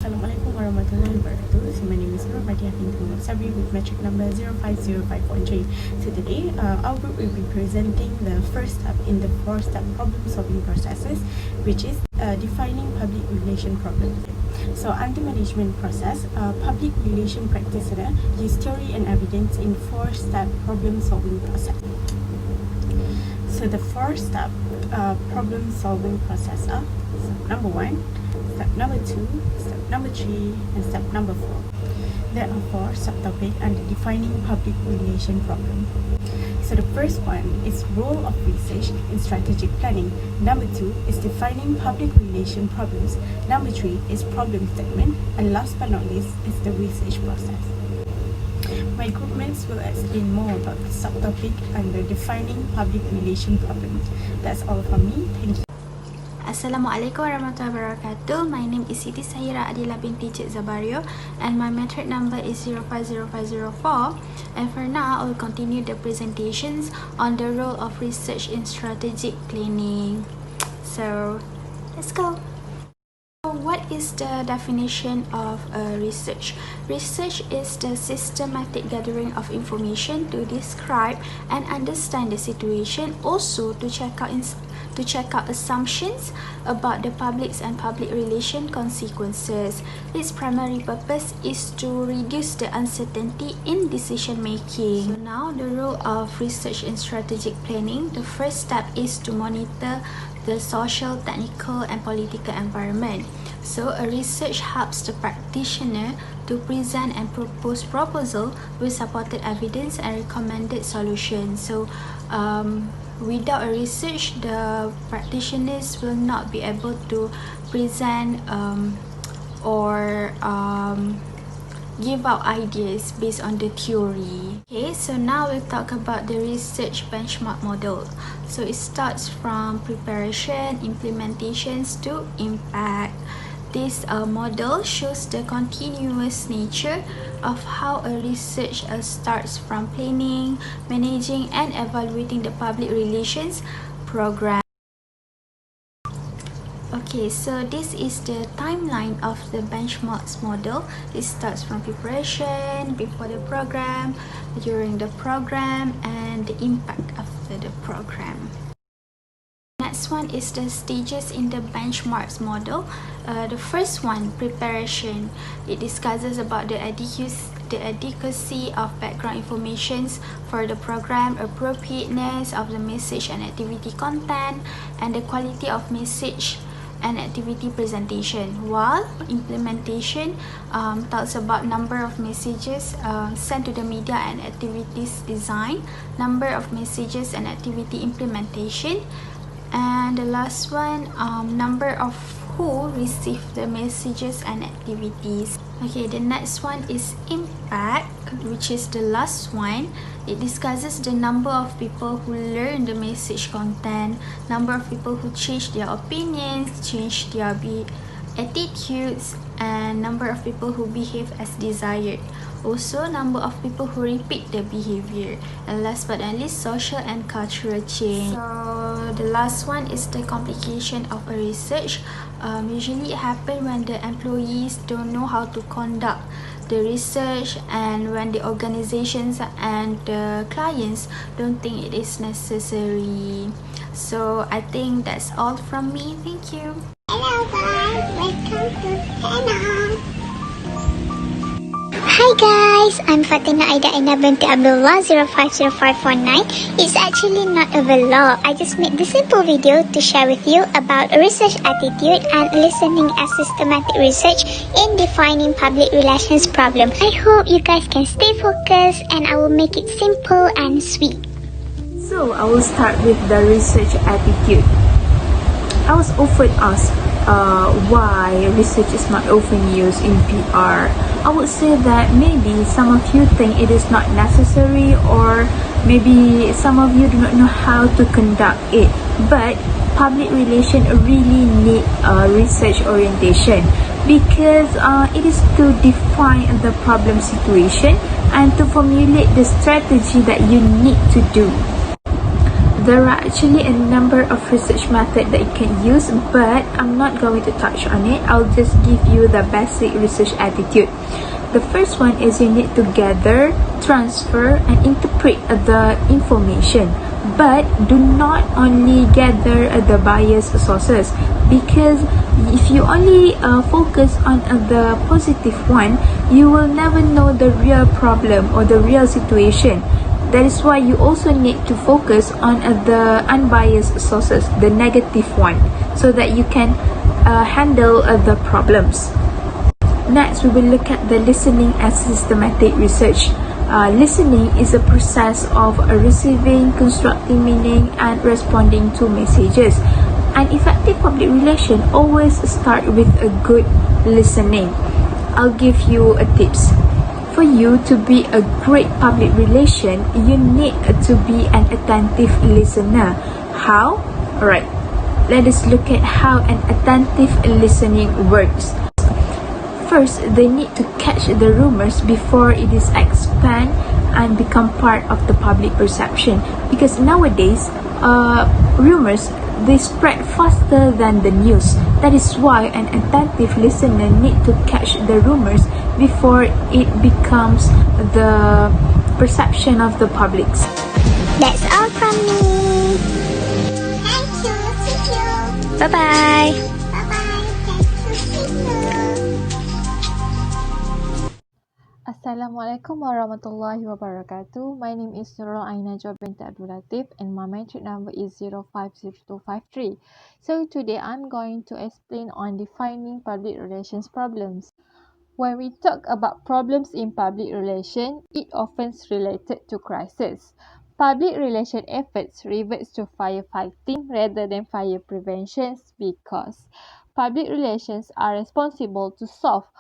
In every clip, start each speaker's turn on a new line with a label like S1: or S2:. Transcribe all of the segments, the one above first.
S1: Assalamualaikum warahmatullahi wabarakatuh. So my name is Nurul Madihah Sabri with metric number 050513. So today, our group will be presenting the first step in the 4-step problem-solving processes, which is defining public relation problems. So under management process, public relation practitioner use theory and evidence in 4-step problem-solving process. So the 4-step problem-solving process are step number 1, step number 2, step number 3, and step number 4. There are 4 subtopics under defining public relation problem. So the first one is role of research in strategic planning. Number 2 is defining public relation problems. Number 3 is problem statement, and last but not least is the research process. My group mates will explain more about the subtopic under defining public relation problems. That's all from me. Thank you.
S2: Assalamualaikum warahmatullahi wabarakatuh. My name is Siti, Sahira, Adilah, Binti, Zabario, and my metric number is 050504. And for now, I will continue the presentations on the role of research in strategic planning. So, let's go. What is the definition of research? Research is the systematic gathering of information to describe and understand the situation, also to check out assumptions about the public's and public relation consequences. Its primary purpose is to reduce the uncertainty in decision making. So now the role of research in strategic planning. The first step is to monitor the social, technical and political environment. So a research helps the practitioner to present and propose proposal with supported evidence and recommended solutions. So without a research, the practitioners will not be able to present or give out ideas based on the theory. Okay, so now we'll talk about the research benchmark model. So it starts from preparation, implementations to impact. This model shows the continuous nature of how a research starts from planning, managing and evaluating the public relations program. Okay, so this is the timeline of the benchmarks model. It starts from preparation, before the program, during the program, and the impact after the program. Next one is the stages in the benchmarks model. The first one, preparation. It discusses about the adequacy of background information for the program, appropriateness of the message and activity content, and the quality of message and activity presentation. While implementation talks about number of messages sent to the media and activities design, number of messages and activity implementation, and the last one, number of who receive the messages and activities. Okay, the next one is impact, which is the last one. It discusses the number of people who learn the message content, number of people who change their opinions, change their attitudes, and number of people who behave as desired. Also, number of people who repeat the behavior. And last but not least, social and cultural change. So the last one is the complication of a research. Usually it happens when the employees don't know how to conduct the research, and when the organizations and the clients don't think it is necessary. So I think that's all from me. Thank you.
S3: Hello guys, welcome to channel. Hi guys, I'm Fatin, Aida, Aina, Binti, Abdullah 050549. It's actually not a vlog. I just made this simple video to share with you about research attitude and listening as systematic research in defining public relations problem. I hope you guys can stay focused and I will make it simple and sweet.
S4: So I will start with the research attitude. I was often asked why research is not often used in PR. I would say that maybe some of you think it is not necessary, or maybe some of you do not know how to conduct it. But public relation really need research orientation, because it is to define the problem situation and to formulate the strategy that you need to do. There are actually a number of research methods that you can use, but I'm not going to touch on it. I'll just give you the basic research attitude. The first one is you need to gather, transfer, and interpret the information. But do not only gather the biased sources, because if you only focus on the positive one, you will never know the real problem or the real situation. That is why you also need to focus on the unbiased sources, the negative one, so that you can handle the problems. Next, we will look at the listening as systematic research. Listening is a process of receiving, constructing meaning, and responding to messages. An effective public relation always start with a good listening. I'll give you a tips. For you to be a great public relation, you need to be an attentive listener. How? Alright, let us look at how an attentive listening works. First, they need to catch the rumors before it is expand and become part of the public perception. Because nowadays, rumors, they spread faster than the news. That is why an attentive listener need to catch the rumors before it becomes the perception of the public.
S3: That's all from me. Thank you. See you. Bye-bye. Bye-bye. Thank you. See you.
S5: Assalamualaikum warahmatullahi wabarakatuh. My name is Nurul Najwa Binti Latif and my metric number is 050253. So today I'm going to explain on defining public relations problems. When we talk about problems in public relation, it often is related to crisis. Public relation efforts reverts to firefighting rather than fire prevention because public relations are responsible to solve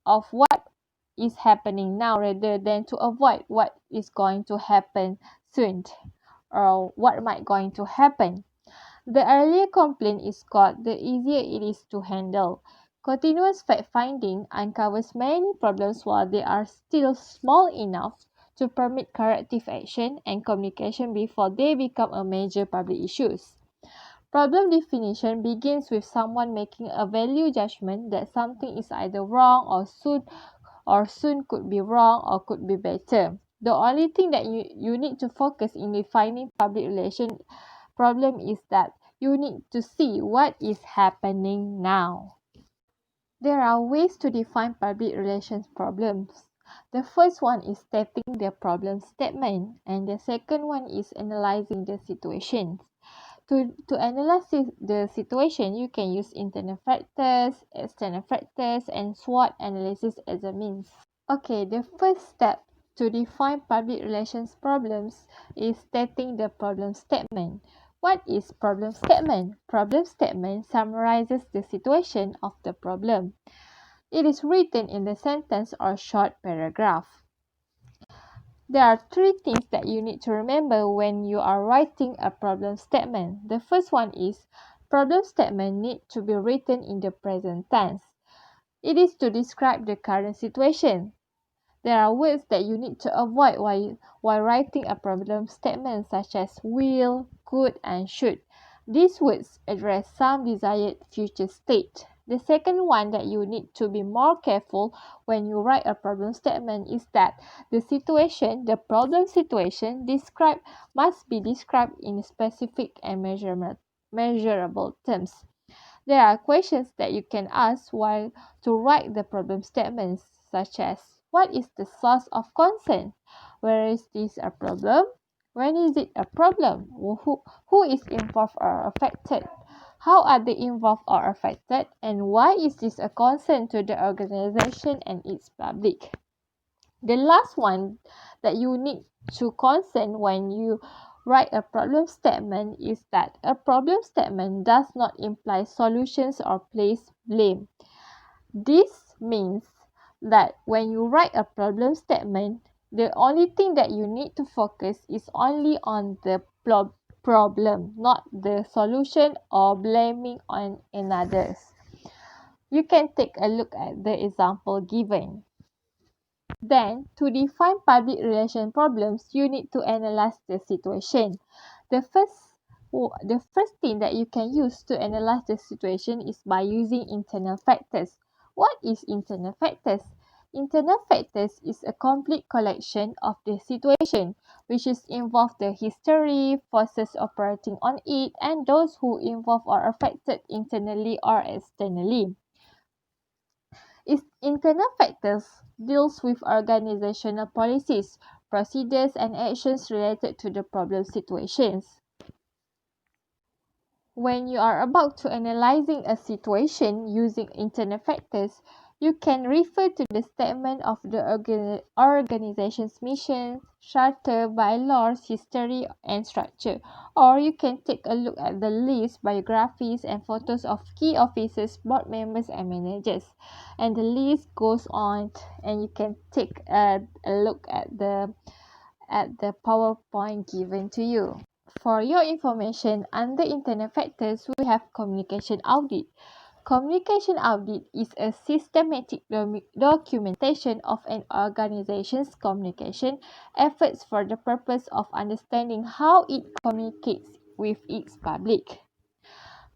S5: of what is happening now rather than to avoid what is going to happen soon or what might going to happen. The earlier complaint is caught, the easier it is to handle. Continuous fact-finding uncovers many problems while they are still small enough to permit corrective action and communication before they become a major public issues. Problem definition begins with someone making a value judgment that something is either wrong or soon could be wrong or could be better. The only thing that you need to focus in defining public relation problem is that you need to see what is happening now. There are ways to define public relations problems. The first one is stating the problem statement and the second one is analyzing the situation. To analyze the situation, you can use internal factors, external factors, and SWOT analysis as a means. Okay, the first step to define public relations problems is stating the problem statement. What is problem statement? Problem statement summarizes the situation of the problem. It is written in the sentence or short paragraph. There are three things that you need to remember when you are writing a problem statement. The first one is problem statement need to be written in the present tense. It is to describe the current situation. There are words that you need to avoid while writing a problem statement such as will, could, and should. These words address some desired future state. The second one that you need to be more careful when you write a problem statement is that the situation, the problem situation must be described in specific and measurable terms. There are questions that you can ask while to write the problem statements such as what is the source of concern? Where is this a problem? When is it a problem? Who is involved or affected? How are they involved or affected? And why is this a concern to the organization and its public? The last one that you need to concern when you write a problem statement is that a problem statement does not imply solutions or place blame. This means that when you write a problem statement, the only thing that you need to focus is only on the problem, not the solution or blaming on another. You can take a look at the example given. Then, to define public relation problems, you need to analyze the situation. The first The first thing that you can use to analyze the situation is by using internal factors. What is internal factors? Internal factors is a complete collection of the situation, which is involve the history, forces operating on it, and those who involve or affected internally or externally. Internal factors deals with organizational policies, procedures, and actions related to the problem situations. When you are about to analyzing a situation using internal factors, you can refer to the statement of the organization's mission, charter, bylaws, history, and structure. Or you can take a look at the list, biographies, and photos of key officers, board members, and managers. And the list goes on, and you can take a look at the PowerPoint given to you. For your information, under internal factors, we have communication audit. Communication audit is a systematic documentation of an organization's communication efforts for the purpose of understanding how it communicates with its public.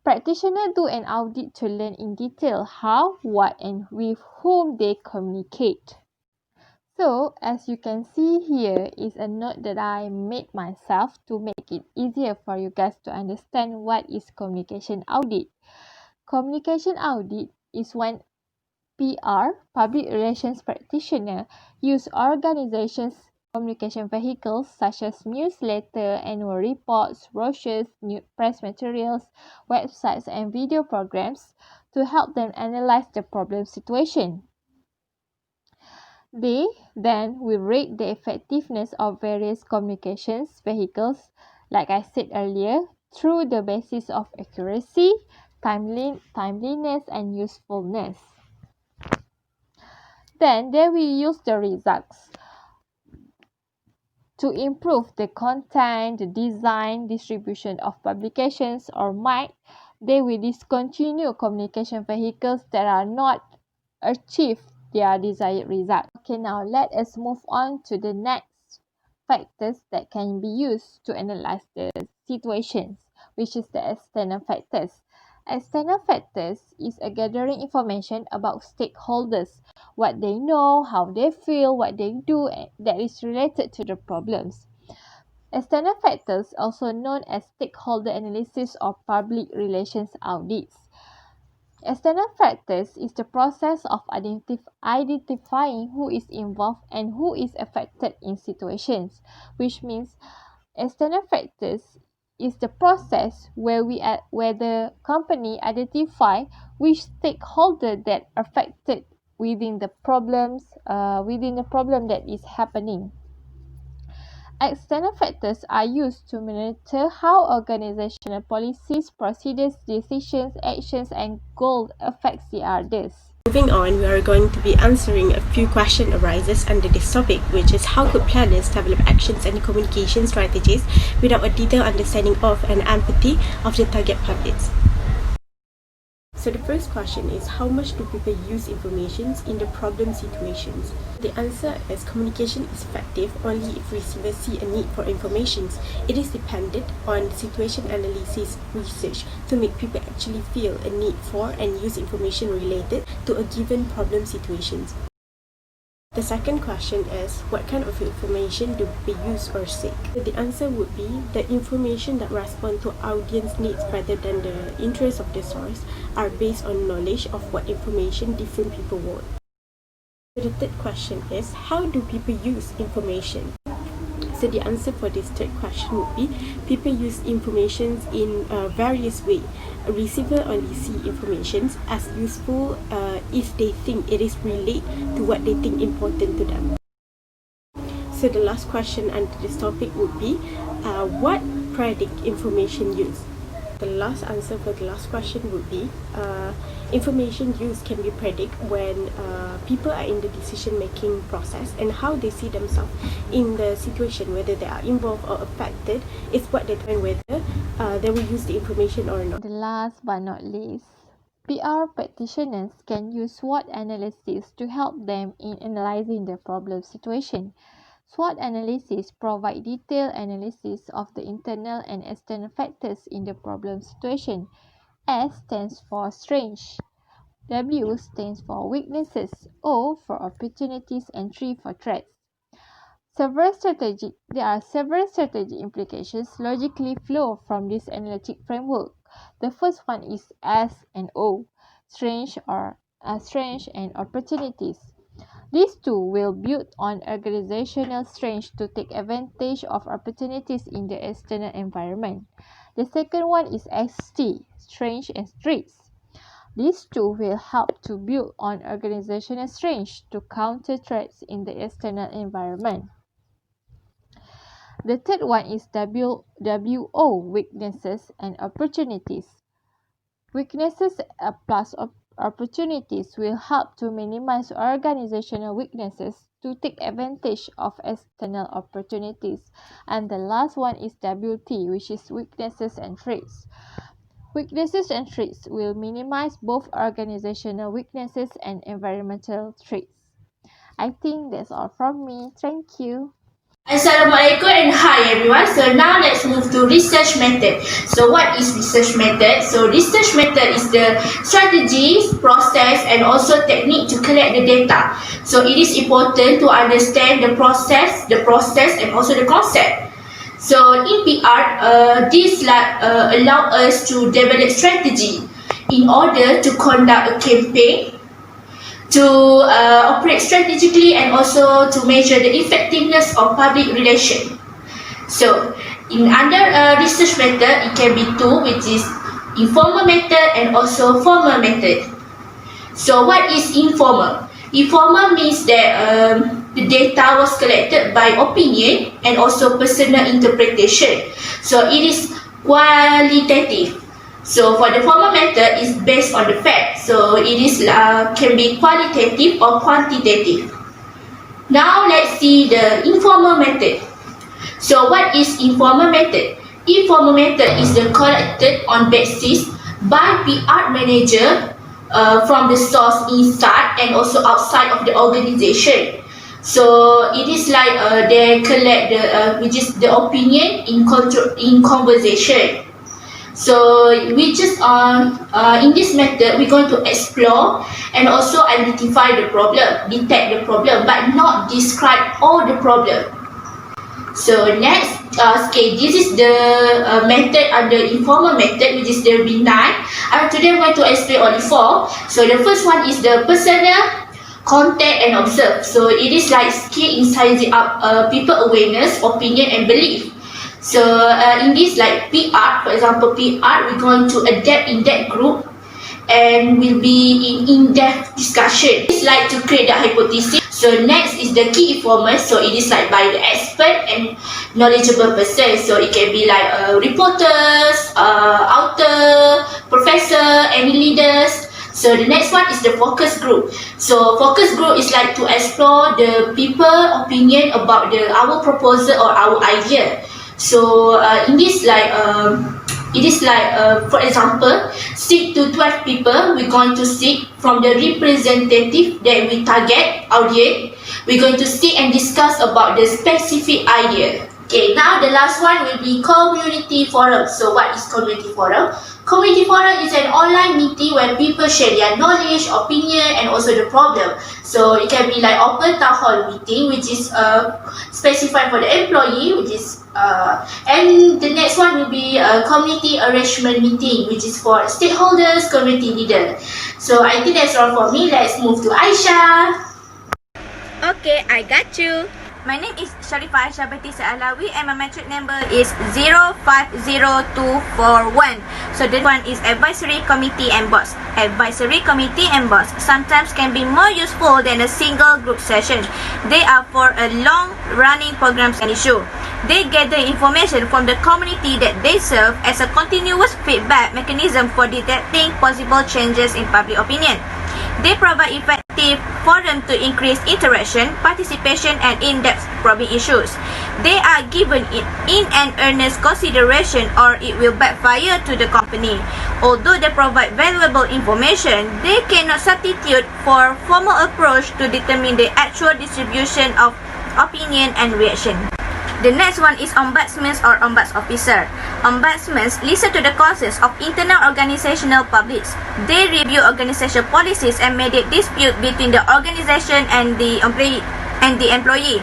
S5: Practitioners do an audit to learn in detail how, what, and with whom they communicate. So, as you can see here is a note that I made myself to make it easier for you guys to understand what is communication audit. Communication audit is when PR, public relations practitioner, use organizations' communication vehicles such as newsletter, annual reports, brochures, press materials, websites, and video programs to help them analyze the problem situation. They then will rate the effectiveness of various communications vehicles, like I said earlier, through the basis of accuracy, timeliness, and usefulness. Then they will use the results to improve the content, the design, distribution of publications, or might they will discontinue communication vehicles that are not achieve their desired result. Okay, now let us move on to the next factors that can be used to analyze the situations, which is the external factors. External factors is a gathering information about stakeholders, what they know, how they feel, what they do that is related to the problems. External factors, also known as stakeholder analysis or public relations audits. External factors is the process of identifying who is involved and who is affected in situations, which means external factors is the process where the company identify which stakeholder that affected within the problem that is happening. External factors are used to monitor how organizational policies, procedures, decisions, actions, and goals affect the others.
S1: Moving on, we are going to be answering a few questions arises under this topic, which is how could planners develop actions and communication strategies without a detailed understanding of and empathy of the target public. So the first question is, how much do people use information in the problem situations? The answer is communication is effective only if receivers see a need for information. It is dependent on situation analysis research to make people actually feel a need for and use information related to a given problem situations. The second question is, what kind of information do people use or seek? The answer would be the information that respond to audience needs rather than the interest of the source are based on knowledge of what information different people want. The third question is, how do people use information? So the answer for this third question would be, people use information in various ways. A receiver only see information as useful if they think it is relate to what they think important to them. So the last question under this topic would be, what predict information use? The last answer for the last question would be, information use can be predict when people are in the decision making process and how they see themselves in the situation, whether they are involved or affected is what determine whether they will use the information or not.
S5: The last but not least, PR practitioners can use SWOT analysis to help them in analyzing the problem situation. SWOT analysis provide detailed analysis of the internal and external factors in the problem situation. S stands for strengths, W stands for weaknesses, O for opportunities, and 3 for threats. There are several strategic implications logically flow from this analytic framework. The first one is S and O, strengths and opportunities. These two will build on organizational strengths to take advantage of opportunities in the external environment. The second one is ST, strengths and threats. These two will help to build on organizational strengths to counter threats in the external environment. The third one is WO, weaknesses and opportunities. Weaknesses plus opportunities will help to minimize organizational weaknesses to take advantage of external opportunities. And the last one is WT, which is weaknesses and threats. Weaknesses and threats will minimize both organizational weaknesses and environmental threats. I think that's all from me. Thank you.
S6: Assalamualaikum and hi everyone. So now let's move to research method. So what is research method? So research method is the strategies, process and also technique to collect the data. So it is important to understand the process and also the concept. So in PR, this allow us to develop strategy in order to conduct a campaign, to operate strategically and also to measure the effectiveness of public relation. So under research method, it can be two, which is informal method and also formal method. So what is informal? Informal means that the data was collected by opinion and also personal interpretation. So it is qualitative. So for the formal method is based on the fact. So it is can be qualitative or quantitative. Now let's see the informal method. So what is informal method? Informal method is the collected on basis by PR manager from the source inside and also outside of the organization. So it is like they collect which is the opinion in conversation. So we just in this method we're going to explore and also identify the problem, detect the problem, but not describe all the problem. So next, okay, this is the method under informal method, which is the B9. Today I'm going to explain only 4. So the first one is the personal contact and observe. So it is like skill in sizing up people awareness, opinion and belief. So in this like PR, for example PR, we're going to adapt in that group and will be in-depth discussion. It's like to create the hypothesis. So next is the key informers. So it is like by the expert and knowledgeable person. So it can be like reporters, author, professor, any leaders. So the next one is the focus group. So focus group is like to explore the people opinion about our proposal or our idea. So in this like it is like for example 6 to 12 people we're going to seek from the representative that we target audience. We're going to see and discuss about the specific idea. Okay, now the last one will be community forum. So what is community forum? Community forum is an online meeting where people share their knowledge, opinion and also the problem. So it can be like open town hall meeting, which is specified for the employee, which is and the next one will be a community arrangement meeting, which is for stakeholders, community leader. So I think that's all for me. Let's move to Aisyah.
S7: Okay, I got you. My name is Syarifah Binti Alawi and my metric number is 050241. So the one is advisory committee and boards. Advisory committee and boards sometimes can be more useful than a single group session. They are for a long running programs and issue. They gather information from the community that they serve as a continuous feedback mechanism for detecting possible changes in public opinion. They provide effective forum to increase interaction, participation and in-depth probing issues. They are given in an earnest consideration or it will backfire to the company. Although they provide valuable information, they cannot substitute for formal approach to determine the actual distribution of opinion and reaction. The next one is ombudsman or ombuds officer. Ombudsmen listen to the concerns of internal organizational publics. They review organizational policies and mediate dispute between the organization and the employee.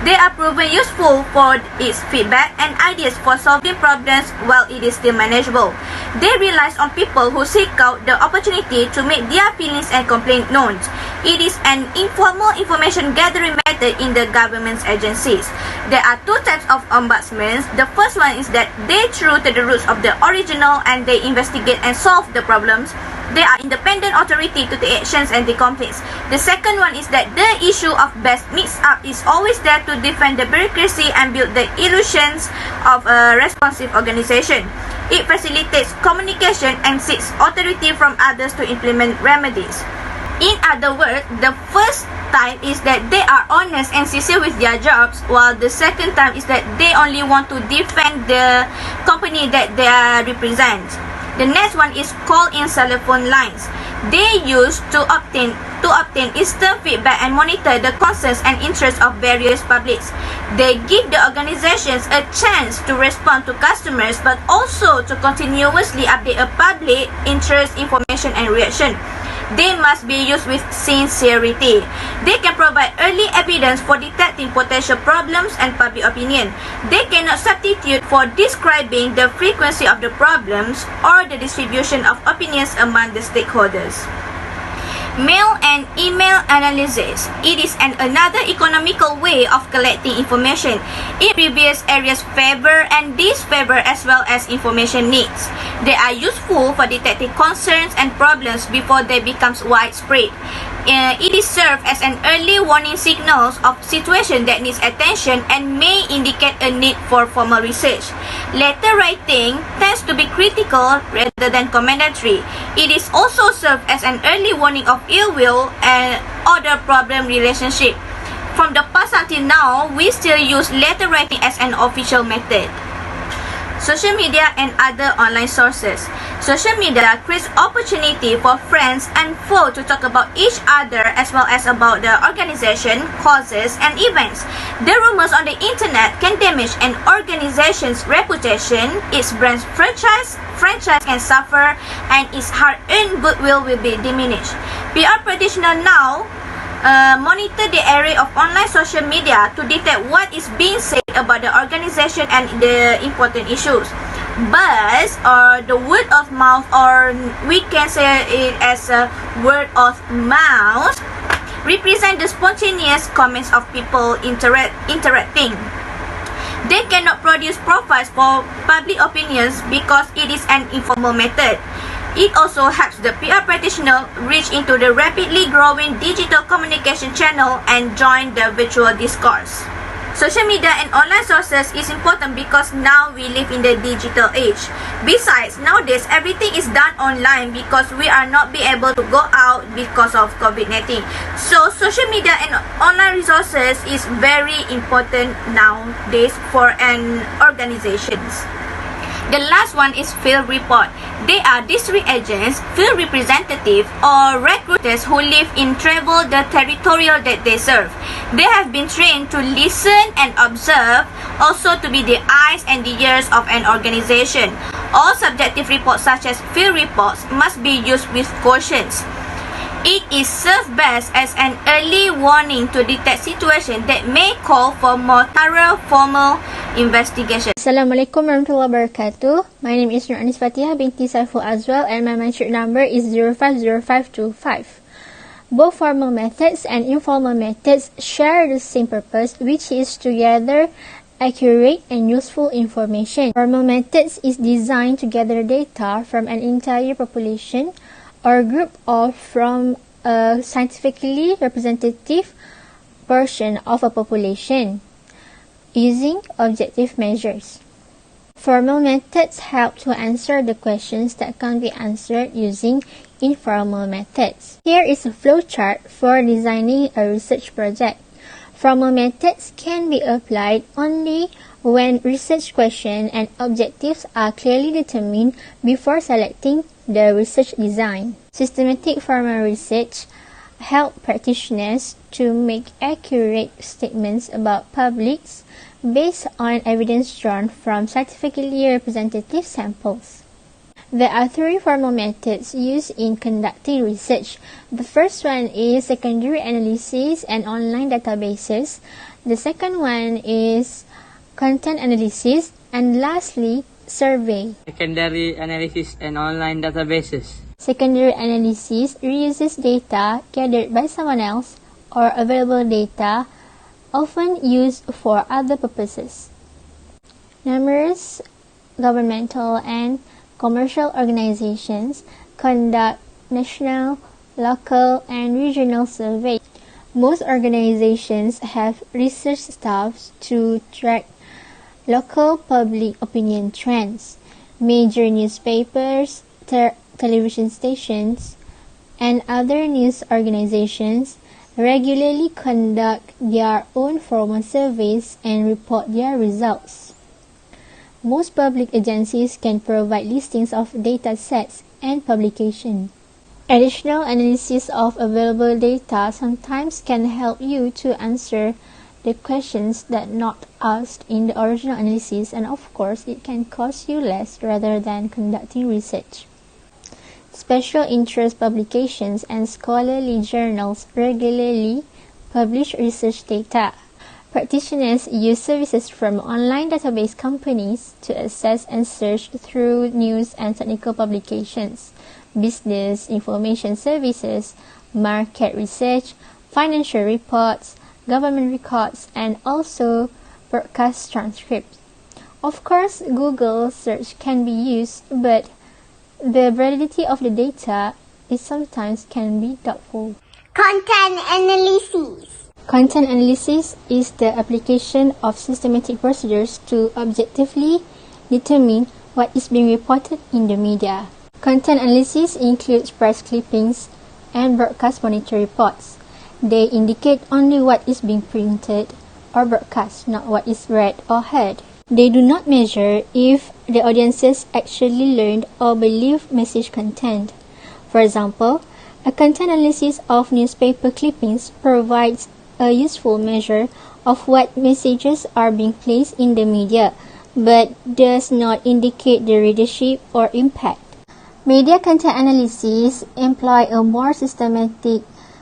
S7: They are proven useful for its feedback and ideas for solving problems while it is still manageable. They rely on people who seek out the opportunity to make their feelings and complaints known. It is an informal information gathering method in the government agencies. There are two types of ombudsmen. The first one is that they true to the roots of the original and they investigate and solve the problems. They are independent authority to the actions and the complaints. The second one is that the issue of best mix-up is always there to defend the bureaucracy and build the illusions of a responsive organization. It facilitates communication and seeks authority from others to implement remedies. In other words, the first type is that they are honest and sincere with their jobs, while the second type is that they only want to defend the company that they represent. The next one is call-in telephone lines. They use to obtain instant feedback and monitor the concerns and interests of various publics. They give the organizations a chance to respond to customers, but also to continuously update a public interest, information and reaction. They must be used with sincerity. They can provide early evidence for detecting potential problems and public opinion. They cannot substitute for describing the frequency of the problems or the distribution of opinions among the stakeholders. Mail and email analysis. It is another economical way of collecting information. It reveals areas favor and disfavor as well as information needs. They are useful for detecting concerns and problems before they become widespread. It is served as an early warning signals of situation that needs attention and may indicate a need for formal research. Letter writing tends to be critical rather than commendatory. It is also served as an early warning of ill will and other problem relationship. From the past until now, we still use letter writing as an official method. Social media and other online sources. Social media creates opportunity for friends and foes to talk about each other as well as about the organization, causes, and events. The rumors on the internet can damage an organization's reputation, its brand's franchise can suffer, and its hard-earned goodwill will be diminished. PR practitioners now monitor the area of online social media to detect what is being said about the organization and the important issues. Buzz or the word of mouth, or we can say it as a word of mouth, represent the spontaneous comments of people interacting. They cannot produce profiles for public opinions because it is an informal method. It also helps the PR practitioner reach into the rapidly growing digital communication channel and join the virtual discourse. Social media and online sources is important because now we live in the digital age. Besides, nowadays everything is done online because we are not be able to go out because of COVID-19. So social media and online resources is very important nowadays for an organizations. The last one is field report. They are district agents, field representatives, or recruiters who live in travel the territorial that they serve. They have been trained to listen and observe, also to be the eyes and the ears of an organization. All subjective reports such as field reports must be used with caution. It is served best as an early warning to detect situations that may call for more thorough formal investigation.
S8: Assalamualaikum warahmatullahi wabarakatuh. My name is Nurul Fatihah Binti Saiful Azwal and my matric number is 050525. Both formal methods and informal methods share the same purpose, which is to gather accurate and useful information. Formal methods is designed to gather data from an entire population or group of from a scientifically representative portion of a population using objective measures. Formal methods help to answer the questions that can be answered using informal methods. Here is a flowchart for designing a research project. Formal methods can be applied only when research questions and objectives are clearly determined before selecting the research design. Systematic formal research help practitioners to make accurate statements about publics based on evidence drawn from scientifically representative samples. There are three formal methods used in conducting research. The first one is secondary analysis and online databases. The second one is content analysis, and lastly, survey.
S9: Secondary analysis and online databases.
S8: Secondary analysis reuses data gathered by someone else or available data often used for other purposes. Numerous governmental and commercial organizations conduct national, local, and regional surveys. Most organizations have research staffs to track local public opinion trends. Major newspapers, television stations, and other news organizations regularly conduct their own formal surveys and report their results. Most public agencies can provide listings of data sets and publications. Additional analysis of available data sometimes can help you to answer the questions that not asked in the original analysis, and of course it can cost you less rather than conducting research. Special interest publications and scholarly journals regularly publish research data. Practitioners use services from online database companies to access and search through news and technical publications, business information services, market research, financial reports, government records, and also broadcast transcripts. Of course, Google search can be used, but the validity of the data is sometimes can be doubtful.
S3: Content analysis.
S8: Content analysis is the application of systematic procedures to objectively determine what is being reported in the media. Content analysis includes press clippings and broadcast monitor reports. They indicate only what is being printed or broadcast, not what is read or heard. They do not measure if the audiences actually learned or believe message content. For example, a content analysis of newspaper clippings provides a useful measure of what messages are being placed in the media, but does not indicate the readership or impact. Media content analysis employ a more systematic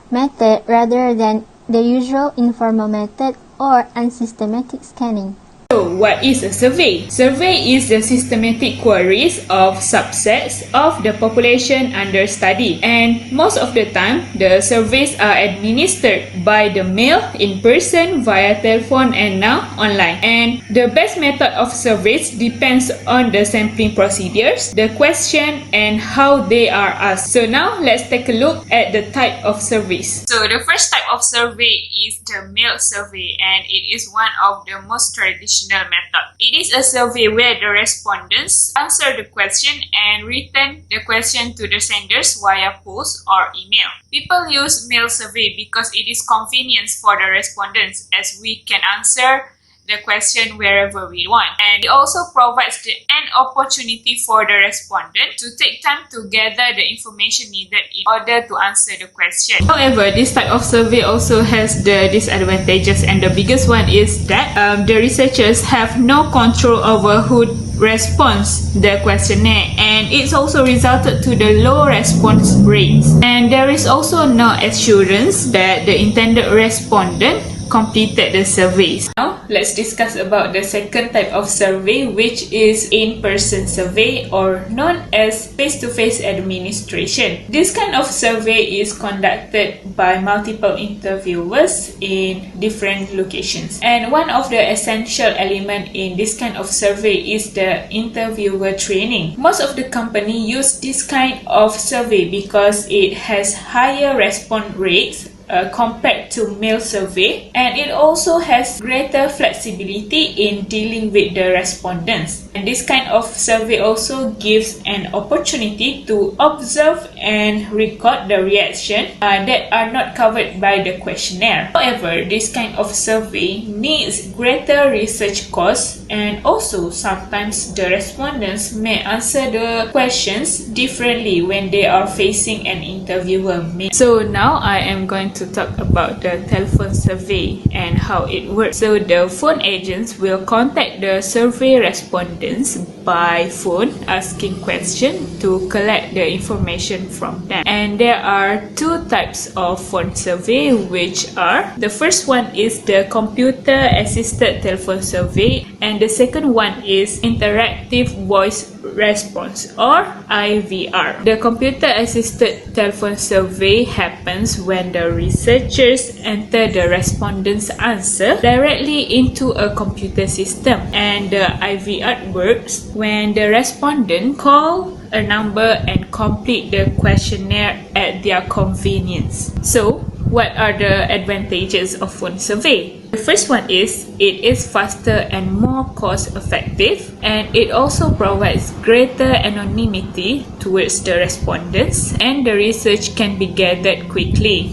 S8: method rather than the usual informal method or unsystematic scanning.
S6: So, what is a survey? Survey is the systematic queries of subsets of the population under study, and most of the time, the surveys are administered by the mail, in person, via telephone, and now online. And the best method of surveys depends on the sampling procedures, the question, and how they are asked. So now, let's take a look at the type of surveys. So the first type of survey is the mail survey, and it is one of the most traditional method. It is a survey where the respondents answer the question and return the question to the senders via post or email. People use mail survey because it is convenient for the respondents, as we can answer the question wherever we want, and it also provides an opportunity for the respondent to take time to gather the information needed in order to answer the question. However, this type of survey also has the disadvantages, and the biggest one is that the researchers have no control over who responds the questionnaire, and it's also resulted to the low response rates, and there is also no assurance that the intended respondent completed the surveys. Now, let's discuss about the second type of survey, which is in-person survey, or known as face-to-face administration. This kind of survey is conducted by multiple interviewers in different locations. And one of the essential elements in this kind of survey is the interviewer training. Most of the company use this kind of survey because it has higher response rates compared to mail survey, and it also has greater flexibility in dealing with the respondents. And this kind of survey also gives an opportunity to observe and record the reaction that are not covered by the questionnaire. However, this kind of survey needs greater research costs
S10: And also, sometimes the respondents may answer the questions differently when they are facing an interviewer. So now I am going to talk about the telephone survey and how it works. So the phone agents will contact the survey respondents by phone, asking questions to collect the information from them. And there are two types of phone survey, which are, the first one is the computer assisted telephone survey, and the second one is interactive voice response, or IVR. The computer assisted telephone survey happens when the researchers enter the respondent's answer directly into a computer system, and the IVR works when the respondent call a number and complete the questionnaire at their convenience. So, what are the advantages of phone survey? The first one is it is faster and more cost effective, and it also provides greater anonymity towards the respondents, and the research can be gathered quickly.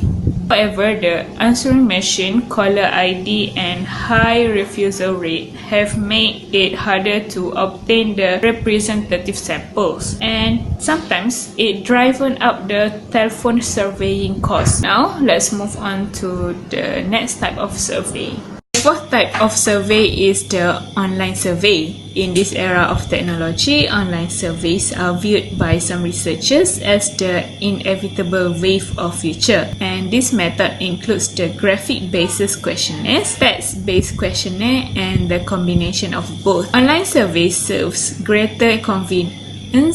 S10: However, the answering machine, caller ID, and high refusal rate have made it harder to obtain the representative samples, and sometimes it driven up the telephone surveying cost. Now, let's move on to the next type of survey. The fourth type of survey is the online survey. In this era of technology, online surveys are viewed by some researchers as the inevitable wave of future. And this method includes the graphic-based questionnaires, text-based questionnaire, and the combination of both. Online survey serves greater convenience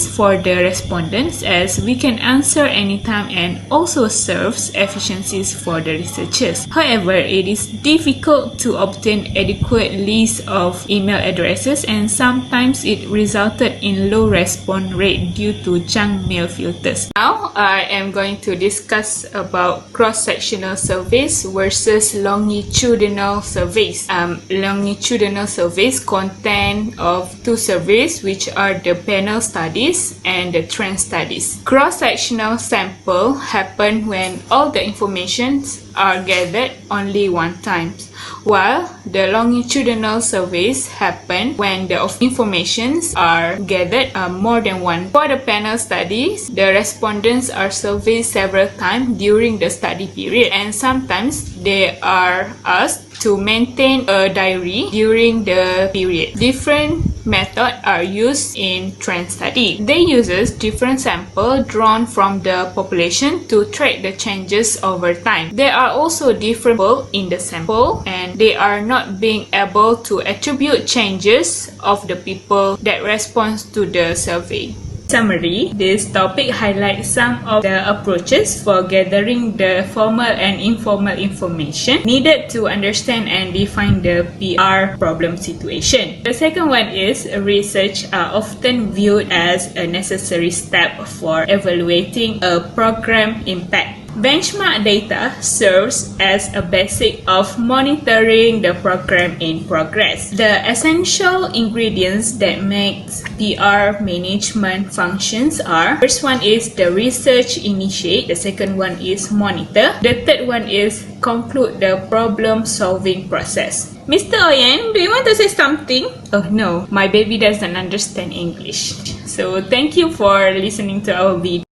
S10: for the respondents, as we can answer anytime, and also serves efficiencies for the researchers. However, it is difficult to obtain adequate list of email addresses, and sometimes it resulted in low response rate due to junk mail filters. Now, I am going to discuss about cross-sectional surveys versus longitudinal surveys. Longitudinal surveys contain of two surveys, which are the panel studies and the trend studies. Cross-sectional sample happen when all the informations are gathered only one time, while the longitudinal surveys happen when the informations are gathered more than one. For the panel studies, the respondents are surveyed several times during the study period, and sometimes they are asked to maintain a diary during the period. Different methods are used in trend study. They uses different samples drawn from the population to track the changes over time. There are also different people in the sample, and they are not being able to attribute changes of the people that respond to the survey. Summary, this topic highlights some of the approaches for gathering the formal and informal information needed to understand and define the PR problem situation. The second one is research are often viewed as a necessary step for evaluating a program impact. Benchmark data serves as a basic of monitoring the program in progress. The essential ingredients that make PR management functions are: first one is the research initiate, the second one is monitor, the third one is conclude the problem solving process. Mr. Oyen, do you want to say something? Oh no, my baby doesn't understand English. So thank you for listening to our video.